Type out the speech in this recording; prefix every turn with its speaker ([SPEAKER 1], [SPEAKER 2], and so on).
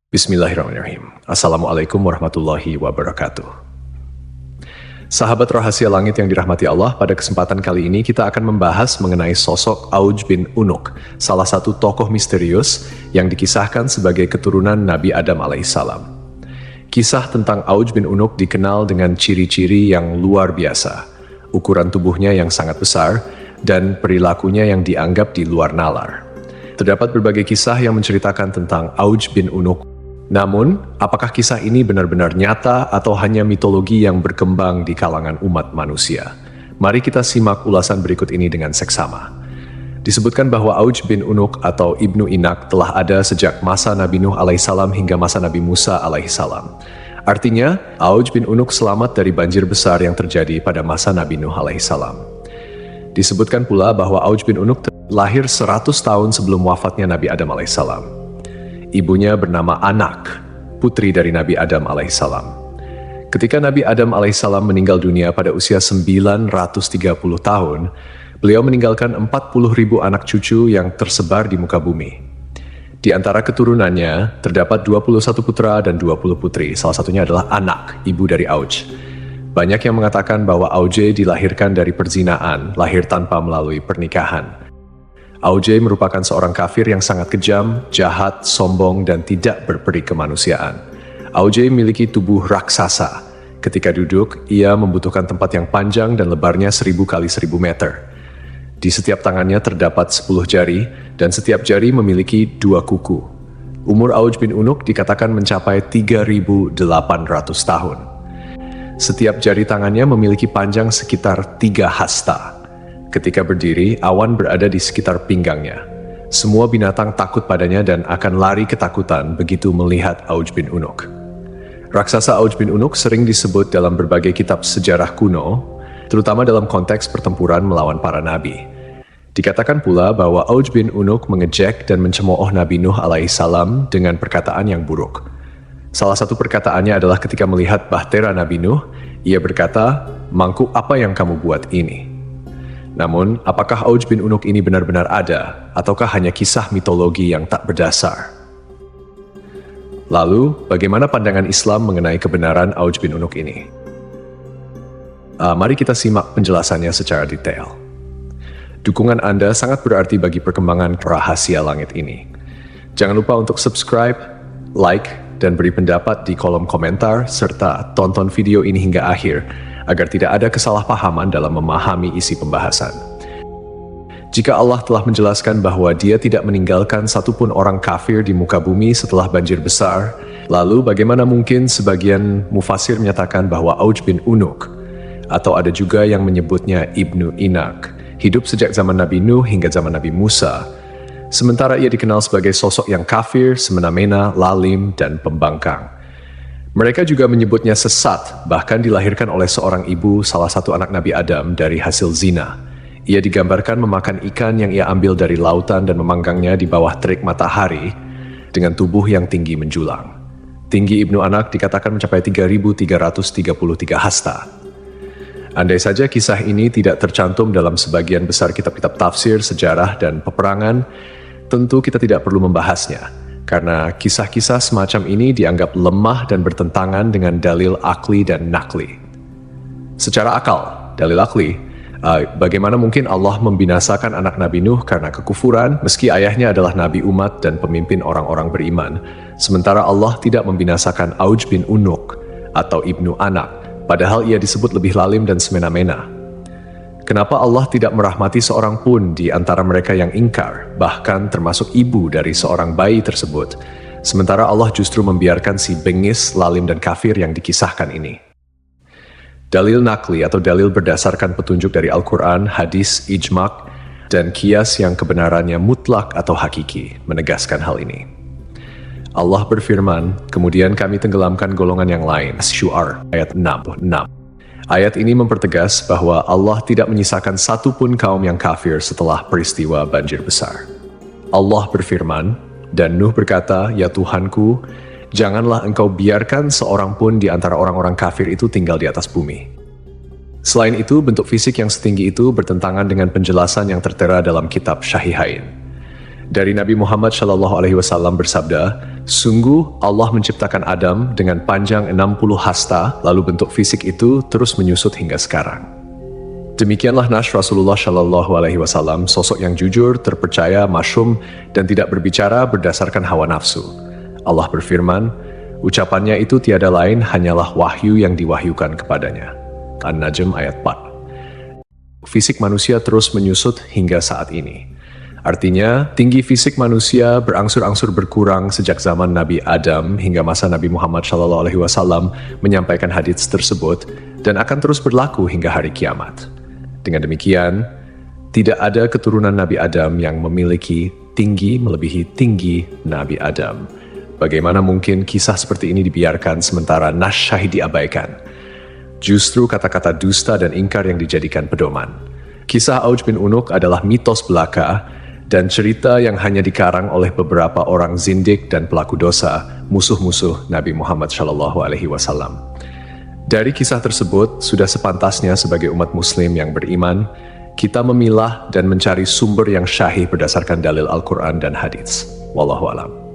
[SPEAKER 1] Bismillahirrahmanirrahim. Assalamualaikum warahmatullahi wabarakatuh. Sahabat rahasia langit yang dirahmati Allah, pada kesempatan kali ini kita akan membahas mengenai sosok Auj bin Unuk, salah satu tokoh misterius yang dikisahkan sebagai keturunan Nabi Adam alaihissalam. Kisah tentang Auj bin Unuk dikenal dengan ciri-ciri yang luar biasa, ukuran tubuhnya yang sangat besar, dan perilakunya yang dianggap di luar nalar. Terdapat berbagai kisah yang menceritakan tentang Auj bin Unuk. Namun, apakah kisah ini benar-benar nyata atau hanya mitologi yang berkembang di kalangan umat manusia? Mari kita simak ulasan berikut ini dengan seksama. Disebutkan bahwa Auj bin Unuk atau Ibnu Inak telah ada sejak masa Nabi Nuh alaihissalam hingga masa Nabi Musa alaihissalam. Artinya, Auj bin Unuk selamat dari banjir besar yang terjadi pada masa Nabi Nuh alaihissalam. Disebutkan pula bahwa Auj bin Unuk lahir 100 tahun sebelum wafatnya Nabi Adam alaihissalam. Ibunya bernama Anak, putri dari Nabi Adam alaihissalam. Ketika Nabi Adam alaihissalam meninggal dunia pada usia 930 tahun, beliau meninggalkan 40.000 anak cucu yang tersebar di muka bumi. Di antara keturunannya, terdapat 21 putra dan 20 putri, salah satunya adalah Anak, ibu dari Auj. Banyak yang mengatakan bahwa Auj dilahirkan dari perzinaan, lahir tanpa melalui pernikahan. Auj merupakan seorang kafir yang sangat kejam, jahat, sombong, dan tidak berperi kemanusiaan. Auj memiliki tubuh raksasa. Ketika duduk, ia membutuhkan tempat yang panjang dan lebarnya 1000 kali 1000 meter. Di setiap tangannya terdapat 10 jari, dan setiap jari memiliki 2 kuku. Umur Auj bin Unuk dikatakan mencapai 3.800 tahun. Setiap jari tangannya memiliki panjang sekitar 3 hasta. Ketika berdiri, awan berada di sekitar pinggangnya. Semua binatang takut padanya dan akan lari ketakutan begitu melihat Auj bin Unuk. Raksasa Auj bin Unuk sering disebut dalam berbagai kitab sejarah kuno, terutama dalam konteks pertempuran melawan para nabi. Dikatakan pula bahwa Auj bin Unuk mengejek dan mencemooh Nabi Nuh alaihissalam dengan perkataan yang buruk. Salah satu perkataannya adalah ketika melihat bahtera Nabi Nuh, ia berkata, "Mangkuk apa yang kamu buat ini?" Namun, apakah Auj bin Unuk ini benar-benar ada, ataukah hanya kisah mitologi yang tak berdasar? Lalu, bagaimana pandangan Islam mengenai kebenaran Auj bin Unuk ini? Mari kita simak penjelasannya secara detail. Dukungan Anda sangat berarti bagi perkembangan rahasia langit ini. Jangan lupa untuk subscribe, like, dan beri pendapat di kolom komentar, serta tonton video ini hingga akhir, agar tidak ada kesalahpahaman dalam memahami isi pembahasan. Jika Allah telah menjelaskan bahwa Dia tidak meninggalkan satupun orang kafir di muka bumi setelah banjir besar, lalu bagaimana mungkin sebagian mufasir menyatakan bahwa Auj bin Unuk, atau ada juga yang menyebutnya Ibnu Inak, hidup sejak zaman Nabi Nuh hingga zaman Nabi Musa, sementara ia dikenal sebagai sosok yang kafir, semena-mena, lalim, dan pembangkang. Mereka juga menyebutnya sesat, bahkan dilahirkan oleh seorang ibu salah satu anak Nabi Adam dari hasil zina. Ia digambarkan memakan ikan yang ia ambil dari lautan dan memanggangnya di bawah terik matahari dengan tubuh yang tinggi menjulang. Tinggi Ibnu Anak dikatakan mencapai 3.333 hasta. Andai saja kisah ini tidak tercantum dalam sebagian besar kitab-kitab tafsir, sejarah, dan peperangan, tentu kita tidak perlu membahasnya. Karena kisah-kisah semacam ini dianggap lemah dan bertentangan dengan dalil akli dan nakli. Secara akal, dalil akli, bagaimana mungkin Allah membinasakan anak Nabi Nuh karena kekufuran, meski ayahnya adalah nabi umat dan pemimpin orang-orang beriman, sementara Allah tidak membinasakan Auj bin Unuk atau Ibnu Anak, padahal ia disebut lebih lalim dan semena-mena. Kenapa Allah tidak merahmati seorang pun di antara mereka yang ingkar, bahkan termasuk ibu dari seorang bayi tersebut, sementara Allah justru membiarkan si bengis, lalim, dan kafir yang dikisahkan ini? Dalil nakli atau dalil berdasarkan petunjuk dari Al-Quran, hadis, ijma', dan qiyas yang kebenarannya mutlak atau hakiki, menegaskan hal ini. Allah berfirman, kemudian kami tenggelamkan golongan yang lain. Syu'ar, ayat 66. Ayat ini mempertegas bahwa Allah tidak menyisakan satupun kaum yang kafir setelah peristiwa banjir besar. Allah berfirman, dan Nuh berkata, "Ya Tuhanku, janganlah engkau biarkan seorang pun di antara orang-orang kafir itu tinggal di atas bumi." Selain itu, bentuk fisik yang setinggi itu bertentangan dengan penjelasan yang tertera dalam kitab Syahihain. Dari Nabi Muhammad SAW bersabda, sungguh Allah menciptakan Adam dengan panjang 60 hasta, lalu bentuk fisik itu terus menyusut hingga sekarang. Demikianlah Nash Rasulullah SAW, sosok yang jujur, terpercaya, masyhum, dan tidak berbicara berdasarkan hawa nafsu. Allah berfirman, ucapannya itu tiada lain hanyalah wahyu yang diwahyukan kepadanya. An-Najm ayat 4. Fisik manusia terus menyusut hingga saat ini. Artinya, tinggi fisik manusia berangsur-angsur berkurang sejak zaman Nabi Adam hingga masa Nabi Muhammad SAW menyampaikan hadits tersebut dan akan terus berlaku hingga hari kiamat. Dengan demikian, tidak ada keturunan Nabi Adam yang memiliki tinggi melebihi tinggi Nabi Adam. Bagaimana mungkin kisah seperti ini dibiarkan sementara Nash Syahid diabaikan? Justru kata-kata dusta dan ingkar yang dijadikan pedoman. Kisah Auj bin Unuk adalah mitos belaka dan cerita yang hanya dikarang oleh beberapa orang zindik dan pelaku dosa, musuh-musuh Nabi Muhammad SAW. Dari kisah tersebut, sudah sepantasnya sebagai umat muslim yang beriman, kita memilah dan mencari sumber yang syahih berdasarkan dalil Al-Quran dan hadits. Wallahu a'lam.